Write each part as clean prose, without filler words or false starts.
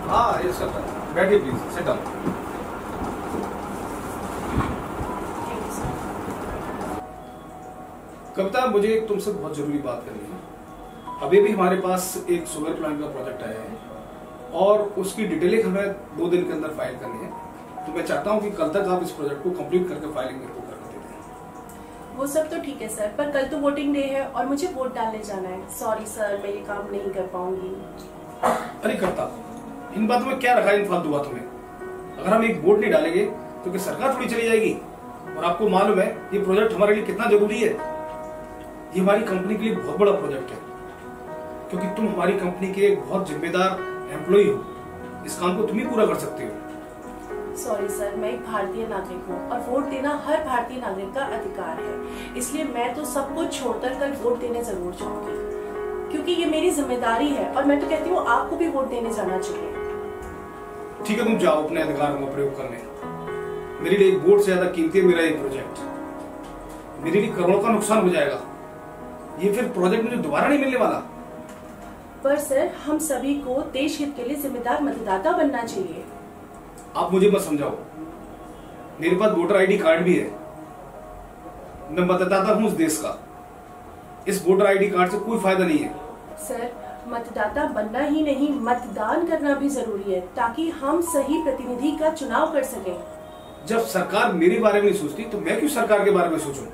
हाँ ये सब है। बैठिए प्लीज, सिट डाउन। कविता, मुझे तुमसे बहुत जरूरी बात करनी है। अभी भी हमारे पास एक शुगर प्लांट का प्रोजेक्ट आया है और उसकी डिटेलिंग हमें 2 दिन के अंदर फाइल करनी है। तो मैं चाहता हूँ कि कल तक आप इस प्रोजेक्ट को कंप्लीट करके फाइलिंग मेरे को करके दे दें। वो सब तो ठीक है सर, पर कल तो वोटिंग डे है और मुझे वोट डालने जाना है। सॉरी सर, मैं ये काम नहीं कर पाऊंगी। अरे कविता, इन बातों में क्या रखा है, इन फालतू बातों में? अगर हम एक वोट नहीं डालेंगे तो क्या सरकार थोड़ी चली जाएगी? और आपको मालूम है ये प्रोजेक्ट हमारे लिए कितना जरूरी है। ये हमारी कंपनी के लिए बहुत बड़ा प्रोजेक्ट है, क्योंकि तुम हमारी कंपनी के एक बहुत जिम्मेदार एम्प्लॉय हो। इस काम को तुम ही पूरा कर सकते हो। सॉरी सर, मैं एक भारतीय नागरिक हूँ और वोट देना हर भारतीय नागरिक का अधिकार है। इसलिए मैं तो सब कुछ छोड़कर कल वोट देने जरूर जाऊंगी, क्योंकि ये मेरी जिम्मेदारी है। और मैं तो कहती हूँ आपको भी वोट देने जाना चाहिए। ठीक है, तुम जाओ अपने अधिकारों का प्रयोग करने। मेरे लिए एक वोट से ज्यादा कीमती है मेरा ये प्रोजेक्ट। मेरे लिए करोड़ों का नुकसान हो जाएगा। ये फिर प्रोजेक्ट मुझे दोबारा नहीं मिलने वाला। पर सर, हम सभी को देश हित के लिए जिम्मेदार मतदाता बनना चाहिए। आप मुझे मत समझाओ। मेरे पास वोटर आईडी कार्ड भी है। मैं मतदाता हूँ उस देश का। इस वोटर आईडी कार्ड से कोई फायदा नहीं है। सर, मतदाता बनना ही नहीं, मतदान करना भी जरूरी है, ताकि हम सही प्रतिनिधि का चुनाव कर सकें। जब सरकार मेरे बारे में नहीं सोचती तो मैं क्यों सरकार के बारे में सोचूं?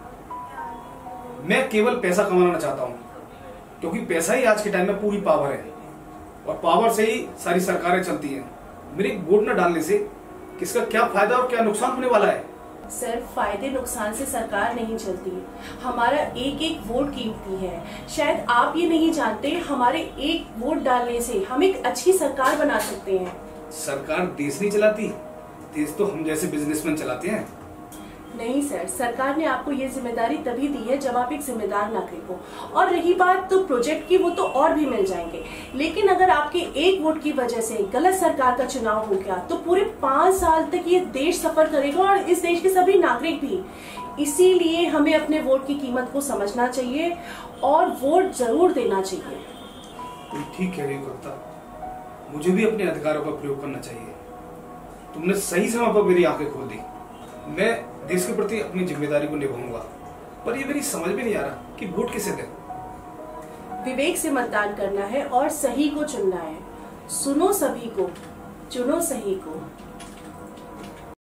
मैं केवल पैसा कमाना चाहता हूं, क्योंकि पैसा ही आज के टाइम में पूरी पावर है और पावर से ही सारी सरकारें चलती हैं। मेरे वोट न डालने से किसका क्या फायदा और क्या नुकसान होने वाला है? सर, फायदे नुकसान से सरकार नहीं चलती। हमारा एक एक वोट कीमती है। शायद आप ये नहीं जानते, हमारे एक वोट डालने से हम एक अच्छी सरकार बना सकते हैं। सरकार देश नहीं चलाती, देश तो हम जैसे बिजनेसमैन चलाते हैं। नहीं सर, सरकार ने आपको ये जिम्मेदारी तभी दी है जब आप एक जिम्मेदार नागरिक हो। और रही बात तो प्रोजेक्ट की, वो तो और भी मिल जाएंगे। लेकिन अगर आपके एक वोट की वजह से गलत सरकार का चुनाव हो गया तो पूरे 5 साल तक ये देश सफर करेगा और इस देश के सभी नागरिक भी। इसीलिए हमें अपने वोट की कीमत को समझना चाहिए और वोट जरूर देना चाहिए। तुम ठीक कह रही हो कविता, मुझे भी अपने अधिकारों का प्रयोग करना चाहिए। तुमने सही समय पर मेरी आंखें खोल दी। मैं देश के प्रति अपनी जिम्मेदारी को निभाऊंगा, पर ये मेरी समझ में नहीं आ रहा कि वोट किसे दें। विवेक से मतदान करना है और सही को चुनना है। सुनो सभी को, चुनो सही को।